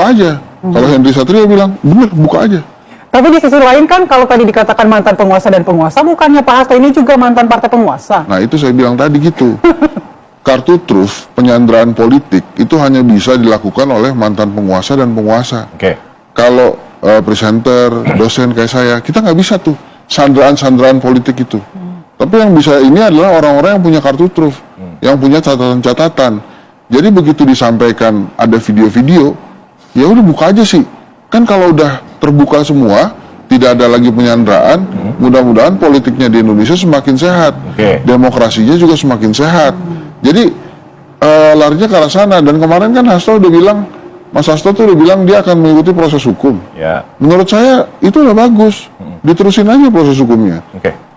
buka aja. Kalau Henry Satrio bilang, bener, buka aja. Tapi di sisi lain kan, kalau tadi dikatakan mantan penguasa dan penguasa, bukannya Pak Hasto ini juga mantan partai penguasa? Nah, itu saya bilang tadi gitu. Kartu truf, penyanderaan politik, itu hanya bisa dilakukan oleh mantan penguasa dan penguasa. Kalau presenter, dosen kayak saya, kita nggak bisa tuh sandraan-sandraan politik itu. Tapi yang bisa ini adalah orang-orang yang punya kartu truf, yang punya catatan-catatan. Jadi begitu disampaikan ada video-video, ya udah buka aja sih. Kan kalau udah terbuka semua, tidak ada lagi penyanderaan, mudah-mudahan politiknya di Indonesia semakin sehat, demokrasinya juga semakin sehat. Jadi larinya ke arah sana. Dan kemarin kan Hasto udah bilang, Mas Hasto tuh udah bilang dia akan mengikuti proses hukum. Menurut saya itu udah bagus, diterusin aja proses hukumnya.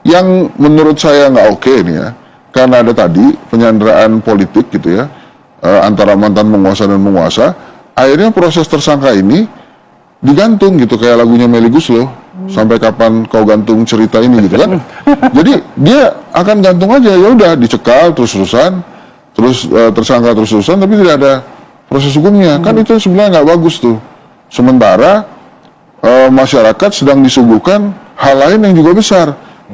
Yang menurut saya nggak oke nih ya, karena ada tadi penyanderaan politik gitu ya, antara mantan penguasa dan penguasa, akhirnya proses tersangka ini digantung gitu, kayak lagunya Melly Goeslaw, sampai kapan kau gantung cerita ini gitu kan. Jadi dia akan gantung aja, ya udah dicekal terus-terusan, terus tersangka terus-terusan, tapi tidak ada proses hukumnya. Kan itu sebenarnya nggak bagus tuh. Sementara masyarakat sedang disuguhkan hal lain yang juga besar,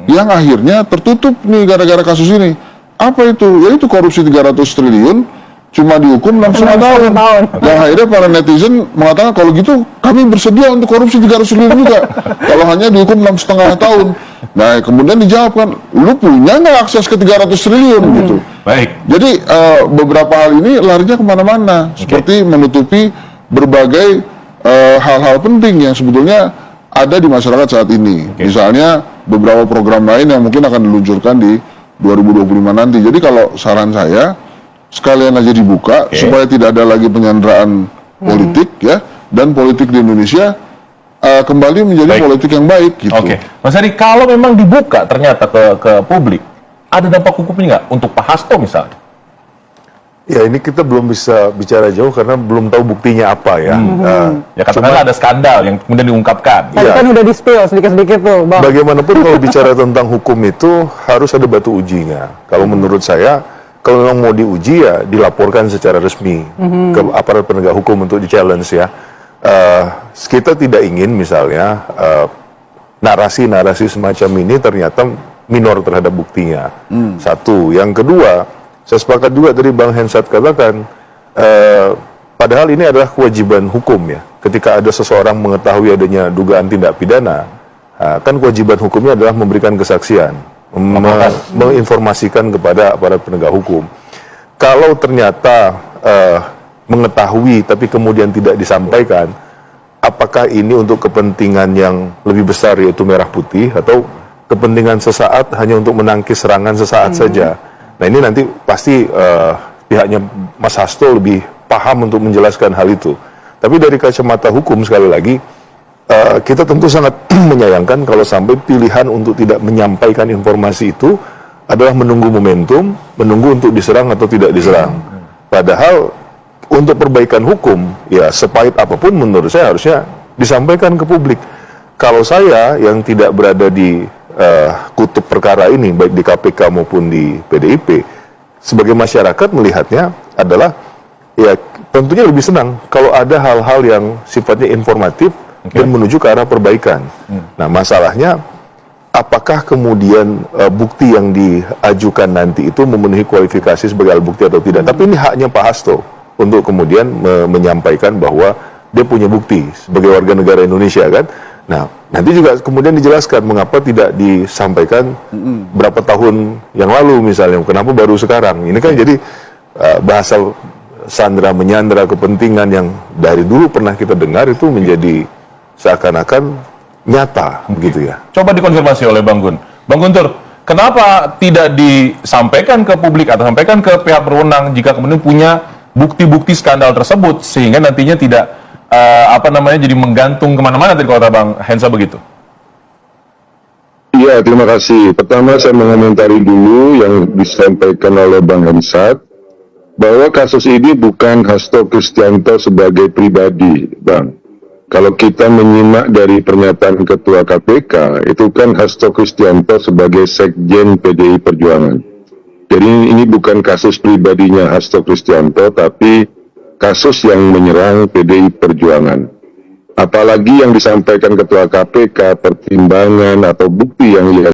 yang akhirnya tertutup nih gara-gara kasus ini. Apa itu? Ya itu korupsi 300 triliun cuma dihukum 6,5 tahun. Yang akhirnya para netizen mengatakan kalau gitu kami bersedia untuk korupsi 300 triliun juga. Kalau hanya dihukum 6,5 tahun. Nah kemudian dijawab kan, lu punya nggak akses ke 300 triliun gitu. Jadi beberapa hal ini larinya kemana-mana. Seperti menutupi berbagai hal-hal penting yang sebetulnya ada di masyarakat saat ini. Misalnya beberapa program lain yang mungkin akan diluncurkan di 2025 nanti. Jadi kalau saran saya, sekalian aja dibuka supaya tidak ada lagi penyanderaan politik ya, dan politik di Indonesia kembali menjadi politik yang baik gitu. Mas Heri, kalau memang dibuka ternyata ke publik, ada dampak hukumnya nggak untuk Pak Hasto misalnya? Ya ini kita belum bisa bicara jauh karena belum tahu buktinya apa ya. Ya katakanlah ada skandal yang kemudian diungkapkan. Tadi kan udah di-spill sedikit-sedikit tuh, Bang. Bagaimanapun kalau bicara tentang hukum itu harus ada batu ujinya. Kalau menurut saya, kalau memang mau diuji ya dilaporkan secara resmi ke aparat penegak hukum untuk di-challenge ya. Kita tidak ingin misalnya narasi-narasi semacam ini ternyata minor terhadap buktinya. Satu. Yang kedua, saya sepakat juga tadi Bang Hensat katakan, padahal ini adalah kewajiban hukum ya. Ketika ada seseorang mengetahui adanya dugaan tindak pidana, kan kewajiban hukumnya adalah memberikan kesaksian, menginformasikan kepada aparat penegak hukum. Kalau ternyata mengetahui tapi kemudian tidak disampaikan, apakah ini untuk kepentingan yang lebih besar yaitu merah putih, atau kepentingan sesaat hanya untuk menangkis serangan sesaat saja? Nah ini nanti pasti pihaknya Mas Hasto lebih paham untuk menjelaskan hal itu. Tapi dari kacamata hukum sekali lagi, kita tentu sangat menyayangkan kalau sampai pilihan untuk tidak menyampaikan informasi itu adalah menunggu momentum, menunggu untuk diserang atau tidak diserang. Padahal untuk perbaikan hukum, ya sepahit apapun menurut saya harusnya disampaikan ke publik. Kalau saya yang tidak berada di kutub perkara ini, baik di KPK maupun di PDIP, sebagai masyarakat melihatnya adalah ya tentunya lebih senang kalau ada hal-hal yang sifatnya informatif dan menuju ke arah perbaikan. Nah masalahnya, apakah kemudian bukti yang diajukan nanti itu memenuhi kualifikasi sebagai alat bukti atau tidak? Tapi ini haknya Pak Hasto untuk kemudian menyampaikan bahwa dia punya bukti sebagai warga negara Indonesia kan. Nah, nanti juga kemudian dijelaskan mengapa tidak disampaikan berapa tahun yang lalu misalnya, kenapa baru sekarang. Ini kan jadi bahasa sandera menyandera kepentingan yang dari dulu pernah kita dengar itu menjadi seakan-akan nyata begitu ya. Coba dikonfirmasi oleh Bang Gun. Bang Guntur, kenapa tidak disampaikan ke publik atau sampaikan ke pihak berwenang jika kemudian punya bukti-bukti skandal tersebut sehingga nantinya tidak jadi menggantung kemana-mana tadi kalau kata Bang Hensa begitu? Iya, terima kasih. Pertama saya mengomentari dulu yang disampaikan oleh Bang Hensat, bahwa kasus ini bukan Hasto Kristianto sebagai pribadi, Bang. Kalau kita menyimak dari pernyataan Ketua KPK, itu kan Hasto Kristianto sebagai Sekjen PDI Perjuangan. Jadi ini bukan kasus pribadinya Hasto Kristianto, tapi kasus yang menyerang PDI Perjuangan. Apalagi yang disampaikan Ketua KPK, pertimbangan atau bukti yang ia